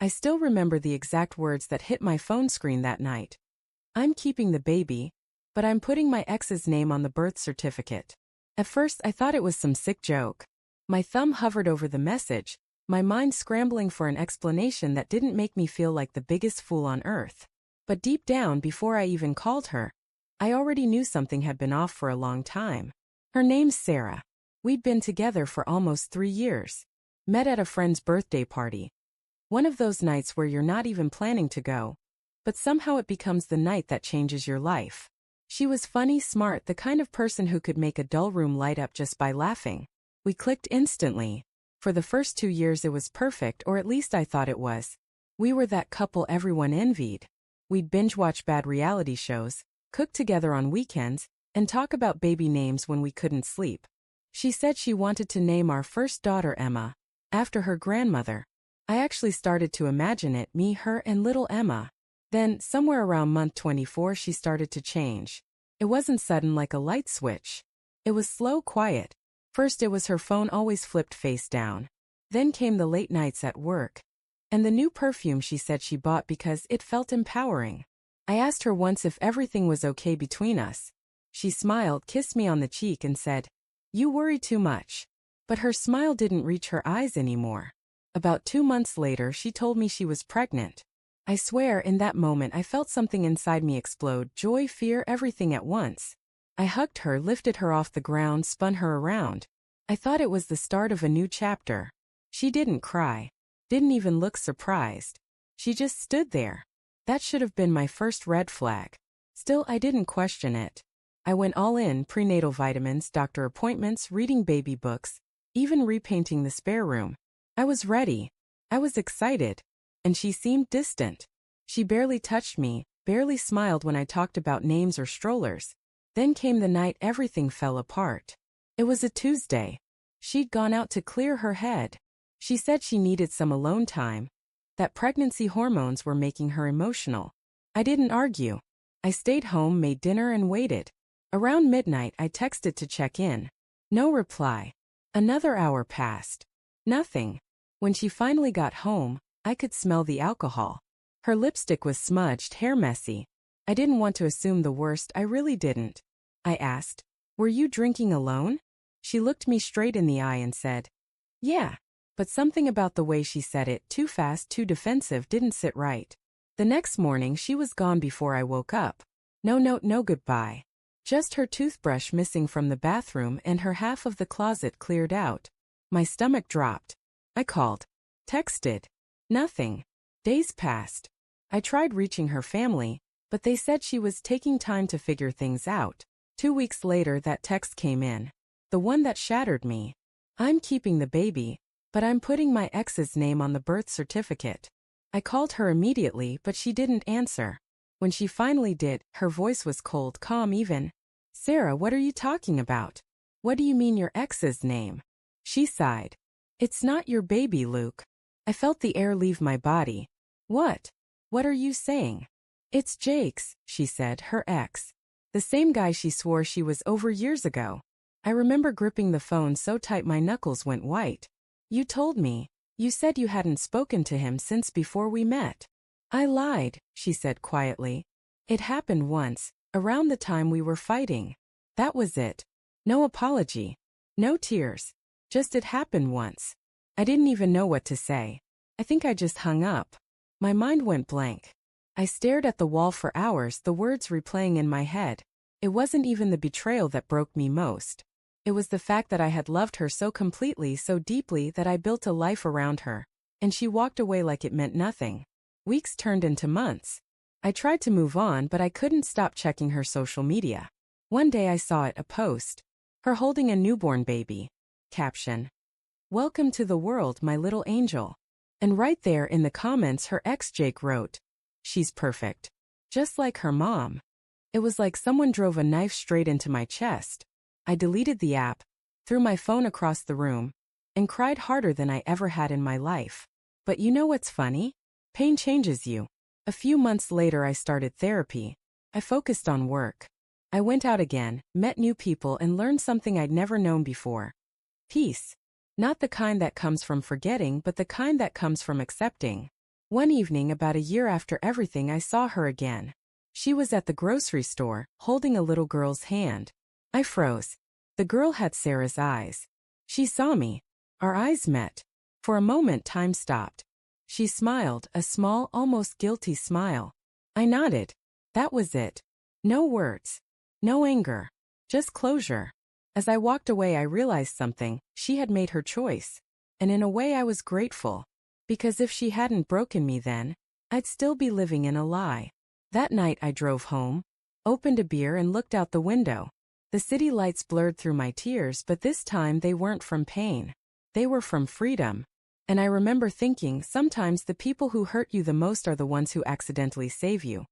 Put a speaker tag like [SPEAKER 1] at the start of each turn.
[SPEAKER 1] I still remember the exact words that hit my phone screen that night. I'm keeping the baby, but I'm putting my ex's name on the birth certificate. At first I thought it was some sick joke. My thumb hovered over the message, my mind scrambling for an explanation that didn't make me feel like the biggest fool on earth. But deep down, before I even called her, I already knew something had been off for a long time. Her name's Sarah. We'd been together for almost 3 years. Met at a friend's birthday party. One of those nights where you're not even planning to go, but somehow it becomes the night that changes your life. She was funny, smart, the kind of person who could make a dull room light up just by laughing. We clicked instantly. For the first 2 years it was perfect, or at least I thought it was. We were that couple everyone envied. We'd binge-watch bad reality shows, cook together on weekends, and talk about baby names when we couldn't sleep. She said she wanted to name our first daughter Emma, after her grandmother. I actually started to imagine it, me, her, and little Emma. Then, somewhere around month 24, she started to change. It wasn't sudden like a light switch. It was slow, quiet. First it was her phone always flipped face down. Then came the late nights at work. And the new perfume she said she bought because it felt empowering. I asked her once if everything was okay between us. She smiled, kissed me on the cheek and said, "You worry too much." But her smile didn't reach her eyes anymore. About 2 months later she told me she was pregnant. I swear in that moment I felt something inside me explode, joy, fear, everything at once. I hugged her, lifted her off the ground, spun her around. I thought it was the start of a new chapter. She didn't cry. Didn't even look surprised. She just stood there. That should have been my first red flag. Still, I didn't question it. I went all in, prenatal vitamins, doctor appointments, reading baby books, even repainting the spare room. I was ready. I was excited. And she seemed distant. She barely touched me, barely smiled when I talked about names or strollers. Then came the night everything fell apart. It was a Tuesday. She'd gone out to clear her head. She said she needed some alone time, that pregnancy hormones were making her emotional. I didn't argue. I stayed home, made dinner and waited. Around midnight I texted to check in. No reply. Another hour passed. Nothing. When she finally got home, I could smell the alcohol. Her lipstick was smudged, hair messy. I didn't want to assume the worst, I really didn't. I asked, "Were you drinking alone?" She looked me straight in the eye and said, "Yeah." But something about the way she said it, too fast, too defensive, didn't sit right. The next morning she was gone before I woke up. No note, no goodbye. Just her toothbrush missing from the bathroom and her half of the closet cleared out. My stomach dropped. I called. Texted. Nothing. Days passed. I tried reaching her family, but they said she was taking time to figure things out. 2 weeks later that text came in. The one that shattered me. "I'm keeping the baby, but I'm putting my ex's name on the birth certificate." I called her immediately, but she didn't answer. When she finally did, her voice was cold, calm even. "Sarah, what are you talking about? What do you mean your ex's name?" She sighed. "It's not your baby, Luke." I felt the air leave my body. "What? What are you saying?" "It's Jake's," she said, "her ex. The same guy she swore she was over years ago." I remember gripping the phone so tight my knuckles went white. "You told me. You said you hadn't spoken to him since before we met." "I lied," she said quietly. "It happened once, around the time we were fighting. That was it. No apology. No tears. Just it happened once." I didn't even know what to say. I think I just hung up. My mind went blank. I stared at the wall for hours, the words replaying in my head. It wasn't even the betrayal that broke me most. It was the fact that I had loved her so completely, so deeply, that I built a life around her, and she walked away like it meant nothing. Weeks turned into months. I tried to move on, but I couldn't stop checking her social media. One day I saw it, a post. Her holding a newborn baby. Caption: "Welcome to the world, my little angel." And right there in the comments her ex Jake wrote, "She's perfect. Just like her mom." It was like someone drove a knife straight into my chest. I deleted the app, threw my phone across the room, and cried harder than I ever had in my life. But you know what's funny? Pain changes you. A few months later I started therapy. I focused on work. I went out again, met new people and learned something I'd never known before. Peace. Not the kind that comes from forgetting, but the kind that comes from accepting. One evening about a year after everything, I saw her again. She was at the grocery store, holding a little girl's hand. I froze. The girl had Sarah's eyes. She saw me. Our eyes met. For a moment time stopped. She smiled, a small, almost guilty smile. I nodded. That was it. No words. No anger. Just closure. As I walked away, I realized something. She had made her choice. And in a way I was grateful. Because if she hadn't broken me then, I'd still be living in a lie. That night I drove home, opened a beer and looked out the window. The city lights blurred through my tears, but this time they weren't from pain. They were from freedom. And I remember thinking, sometimes the people who hurt you the most are the ones who accidentally save you.